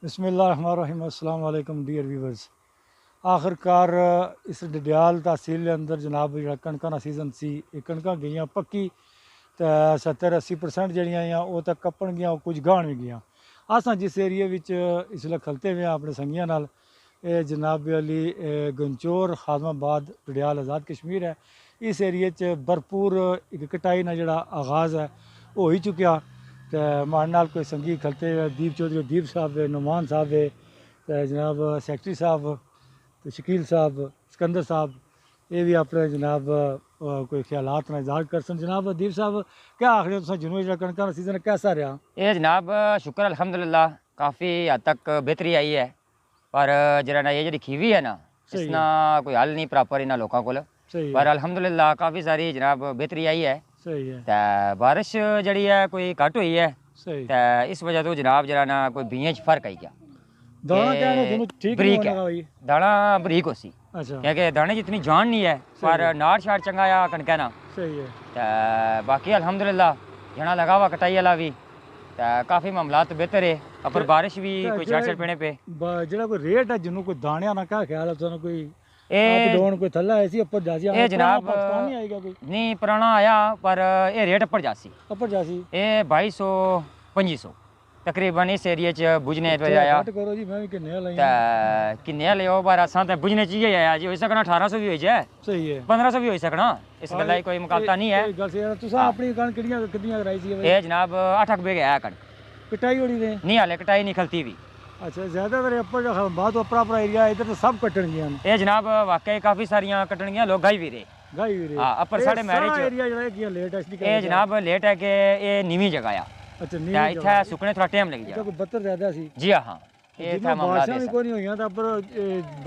बिस्मिल्लाहिर्रहमानिर्रहीम अस्सलाम वालेकुम डियर व्यूवर्स। आखिरकार इस डडियाल तहसील के अंदर जनाब जो कणकों का सीजन सी कणक गई पक्की तो 70-80% जड़ियाँ वो तो कपन गया कुछ गाहन भी गया। असा जिस एरिए इसलिए खलते हुए अपने संगिया नाल ये जनाब अली गंचोर खादमाबाद डडियाल आज़ाद कश्मीर है। इस एरिए भरपूर एक कटाई का जोड़ा आगाज़ है हो ही चुकिया। तो माड़े नाल कोई संगी खलते दीप चौधरी दीप साहब है, नुमान साहब है, तो जनाब सैकटरी साहब, तो शकील साहब, सिकंदर साहब, ये भी अपने जनाब कोई ख्यालात ना इजहार कर सन। जनाब दीप साहब क्या आखिर हो जनवरी जो कणक का सीजन कैसा रहा? ये जनाब शुक्र अल्हम्दुलिल्लाह काफ़ी हद तक बेहतरी आई है। पर जरा ना ये जी खीवी है ना सही इसना कोई हल नहीं प्रॉपर इन्होंने लोगों को। सही पर है, अल्हम्दुलिल्लाह काफ़ी सारी जनाब बेहतरी आई है। सही है, तो बारिश जड़ी है कोई घट हुई है सही। तो इस वजह तो जनाब जरा ना कोई बीएं च फर्क आई गया। दाना ये क्या है दोनों ठीक नहीं बरीक होने है, का भाई? दाना बरीक हो सी अच्छा, क्योंकि दाने जितनी जान नहीं है सही पर है। नाड़ शाड़ चंगा या कणक ना। सही है, तो बाकी अल्हम्दुलिल्लाह जना लगा हुआ कटाई वाला भी तो काफ़ी मामलात बेहतर है। पर बारिश भी कोई चार पीने पे जरा कोई रेट है जिन्हों कोई दाने ना क्या ख्याल है तुम कोई अप ये डाउन कोई थल्ला ऐसी अपर जासी ये जनाब पाकिस्तान नहीं आएगा कोई नहीं पुराना आया पर ये रेट अपर जासी अपर जासी? ये 2200-2500 तकरीबन इस एरिया च बुझने पे आया। घट करो जी मैं भी किन्ने लाई तो किन्ने लियो पर असां तो बुझने च ही आया जी हो सकना 1800 भी हो जाए सही है 1500 भी हो सकना। इस गल्ला कोई मुकाबला नहीं है। गल से तुसा हाँ। अपनी कण किड़ियां कितनियां कराई सी भाई? ये जनाब 8 बे गया कण कटाई होड़ी ने? नहीं हाले कटाई नहीं खलती भी। अच्छा ज्यादातर अपर जो बहुत अपरा अपरा एरिया इधर तो सब कटन गया ये जनाब वाकई काफ़ी सारियां कटनियां लोग गाई भी रहे। गाई भी रे हाँ अपर साढ़े मैरिज एरिया जो है लेट है इसलिए ये जनाब लेट है कि ये नीवी जगह आ अच्छा तो नहीं इतना सुकने थोड़ा टाइम लग तो जाए। कोई बत्तर ज्यादा सी जी हाँ ये था मामला। बारिशां भी कोई नहीं हुई तो पर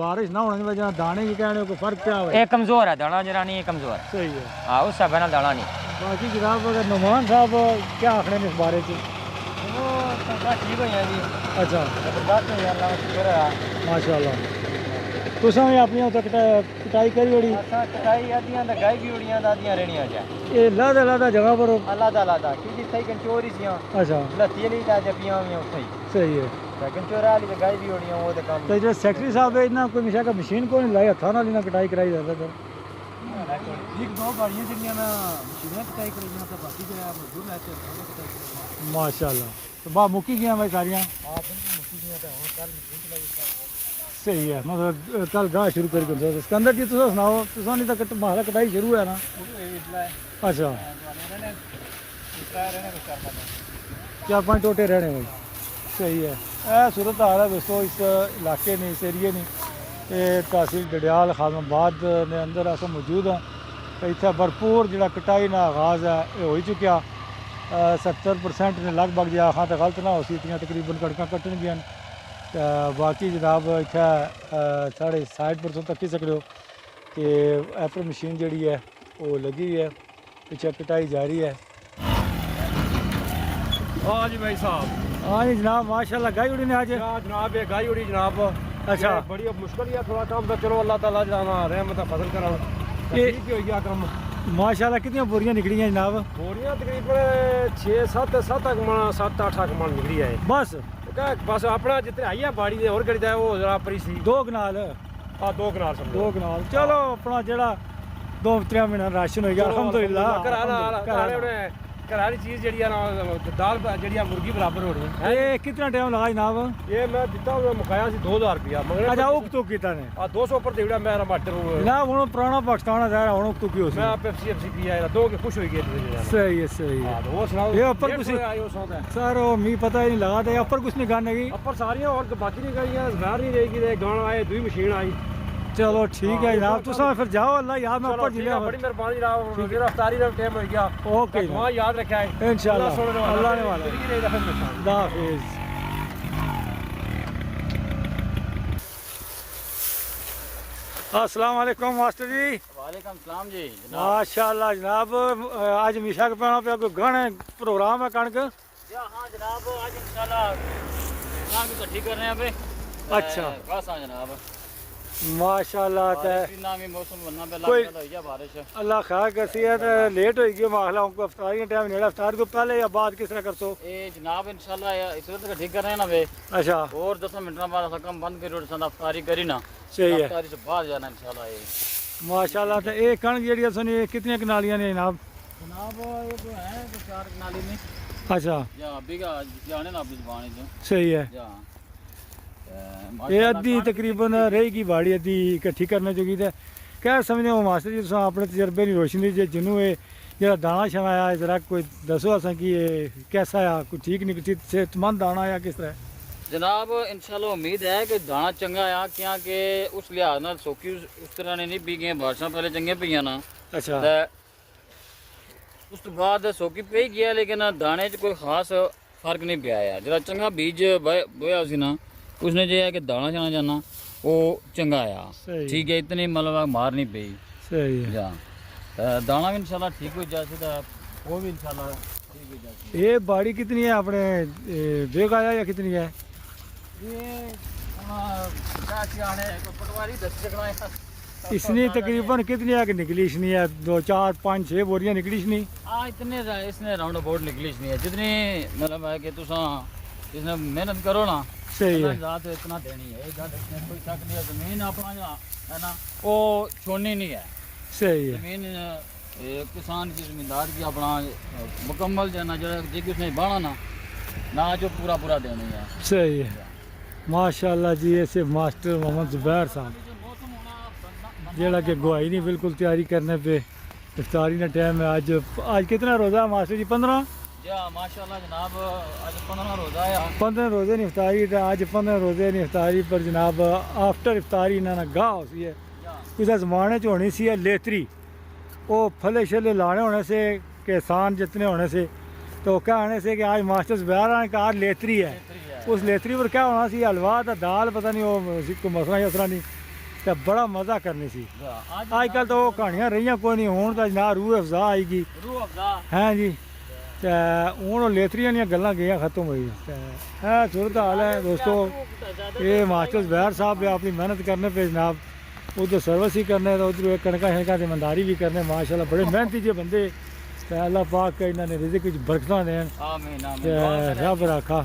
बारिश ना होने की वजह दाने की कहने को फर्क क्या है? ये कमजोर है दाना जरा नहीं कमजोर है। सही है। हाँ उस हिसाब नाल दाना नहीं। बाकी जनाब अगर नुमान साहब क्या आखने ने इस बारे च? ठीक हो जी अच्छा जबरदस्त माशाल्लाह तुसां भी अपनी उत्थे कटाई करी ओड़ी? कटाई आदियां तो गाय भी उड़ियां आदियां रहनियां जा ये लादा लादा जगह पर? अलादा अलादा क्योंकि सही कंचोरी सियां अच्छा लत्ती नहीं ता जपियां में उठे सही है। कंचोरा वाली तो गाय भी उड़ियां वो तो काम तो जो सेक्रेटरी साहब है इन्ना कोई मिशा का मशीन को नहीं लाई हथा नाल इन्ना कटाई कराई ज्यादातर? एक दो गाड़ियां जिन्नियां ना मशीनां कटाई करियां तो बाकी जो है मजदूर लाते हैं कटाई। माशाल्लाह तो बा मुकी गया भाई सारियां? हां बिल्कुल मुकी गया तो हुन कल मशीन चलाई। सही है मतलब कल गाह शुरू करके दो सिकंदर जी तुम सुनाओ तुसा नहीं तो माला कटाई शुरू है ना? अच्छा 4-5 टोटे रहने भाई सही है। यह सूरत हाल है दोस्तों इस इलाके ने इस एरिए ने ये तहसील डडियाल खादमाबाद ने अंदर अस मौजूद हाँ। तो इतना भरपूर जो कटाई का आगाज़ है ये हो ही चुकिया। 70% ने लगभग जो आखा तो गलत ना हो सी तकरीबन कड़क कट्टन गया। बाकी जनाब इतना साढ़े साइड पर तुम तक्की सकते हो कि एपर मशीन जी है वो लगी हुई है पिछे कटाई जारी है। हाँ जी भाई साहब। हाँ जी जनाब माशाल्लाह गाई उड़ी ने आज? जनाब ये गाई उड़ी जनाब। अच्छा बड़ी मुश्किल है थोड़ा काम तो चलो अल्लाह ताला जाना रहमत फजल करा ठीक ही हो गया काम। माशाल्लाह कितनी बोरियां निकली हैं जनाब? बोरियां तकरीबन 6-7 मन 7-8 मन निकली है बस बस अपना जितने आई है बाड़ी ने और करी वो जरा परी सी 2 कनाल? हाँ 2 कनाल समझो 2 कनाल चलो अपना जड़ा 2-3 महीना राशन हो गया अल्हम्दुलिल्लाह। घरारी चीज जी ना दाल जी मुर्गी बराबर हो रही है। ये कितना टाइम लगा जनाब? ये मैं दिता मुकाया 2000 रुपया मगर अच्छा उक तो किता ने 200 पर देवड़ा मैं टमाटर जनाब हुन पुराना पाकिस्तान है हुन उक तो की हो सी? मैं पेप्सी पिया दो के खुश हो गए। सही है सही है। हाँ तो वो सुनाओ ये ऊपर कुछ सर वो मी पता ही नहीं लगा था ऊपर कुछ नहीं गाने की अपर सारियां और बाकी नहीं गई घर नहीं रहेगी गाना आए दुई मशीन आई। चलो ठीक है जनाब तुसा फिर जाओ अल्लाह याद में ऊपर जिले बड़ी मेहरबानी जनाब गिरफ्तारी का टाइम हो गया। ओके वहाँ याद रखा है इंशाल्लाह अल्लाह ने वाला वाला। अल्लाह हाफिज। अस्सलाम वालेकुम मास्टर जी। वालेकुम सलाम जी। माशाल्लाह जनाब आज मिशा के पाना पे कोई गाने प्रोग्राम है कणक? हाँ जनाब आज इंशाल्लाह शाम को इकट्ठी कर रहे हैं पे। अच्छा खासा जनाब माशाल्लाह ते नामी मौसम बनना पे कोई- लग गया बारिश अल्लाह खैर करसी है तो लेट हो गई माखला उनको अफ्तारी का टाइम नेड़ा अफ्तार को पहले या बाद किस तरह कर सो ए जनाब इंशाल्लाह इस तरह ठीक कर रहे हैं ना वे अच्छा और 10 मिनट बाद ऐसा काम बंद करो संदा अफ्तारी करी ना सही है अफ्तारी से बाद जाना इंशाल्लाह ये माशाल्लाह ते ये कणक जेड़ी सुनी कितनी कनालियां ने जनाब जनाब ये जो है तो 4 नाली में अच्छा या बीघा जाने ना अपनी जुबान जो सही है या ये अद्धी तकरीबन रहेगी बाड़ी अद्धी इकट्ठी करने जोगी ते क्या समझदे हो मास्टर जी तुस अपने तजर्बे की रोशनी जे जिन्नू ये जेड़ा दाना शना आया जरा कोई दसो असें कि ये कैसा आया कोई ठीक नहीं सेहतमंद दाना आया किस तरह जनाब इंशाल्लाह उम्मीद है कि दाना चंगा आ क्या कि उस लिहाज नाल सोकी उस तरह ने नहीं पी गई बारिशां पहले चंगे पईयां ना अच्छा ते उस तो बाद सोकी पे गया लेकिन दाने च कोई खास फर्क नहीं पिया है जरा चंगा बीज बोया उसी ना उसने जो है कि दाना शाना जाना वो चंगा आया सही। ठीक है इतनी मतलब मार नहीं पई सही है जा दाना भी इंशाल्लाह ठीक हो जाए तो वो भी इंशाल्लाह ठीक हो जाए ये बाड़ी कितनी है अपने बेग आया या कितनी है ये क्या सियाने को पटवारी 10 जगह है इसने तकरीबन कितनी है कि निकली इसनी है 2 4 5 6 बोरियां निकली इसनी हाँ इतने इसने राउंड अबाउट निकली नहीं है जितनी मतलब है कि तुसा इसने मेहनत करो ना सही है रात इतना देनी है एक गल इसमें कोई शक नहीं है जमीन अपना जो है ना वो छोड़नी नहीं है सही है जमीन किसान की जमींदार की अपना मुकम्मल जो है ना जो उसने बाढ़ा ना जो पूरा पूरा देनी है सही है माशाल्लाह जी ऐसे मास्टर मोहम्मद जुबैर साहब जेड़ा कि गवाही नहीं बिल्कुल तैयारी करने पे इफ्तारी का टाइम है आज कितना रोज़ा है मास्टर जी 15 या माशाल्लाह जनाब आज 15 रोज़ा है 15 रोज़े नहीं इफ्तारी तो आज 15 रोज़े नहीं इफ्तारी पर जनाब आफ्टर इफ्तारी इन्होंने गाह होती है कुछ ज़माने च होनी सी है लेतरी वो फले शले लाने होने से किसान जितने होने से तो क्या होने से कि आज मास्टर जुबैर आने का आज लेतरी है उस लेतरी पर क्या होना सी हलवा तो दाल पता नहीं वो कोई मसला ही असरा नहीं तो बड़ा मज़ा करनी सी अजकल तो कहानियां रही कोई नहीं हूँ तो ना रूह अफजा आएगी रूह अफ़ज़ा हैं जी तो हूँ लेतरियां दियां गल्लां गई खत्म हुई है सूरत हाल है दोस्तों ये मास्टर जुबैर साहब अपनी मेहनत करने पे जनाब उधर सर्विस ही करने तो उधर कणका शणका ईमानदारी भी करने माशाल्लाह बड़े मेहनती जे बंदे ते अल्लाह पाक इन्होंने रिज़्क़ विच बरकतां देन आमीन ते रब रखा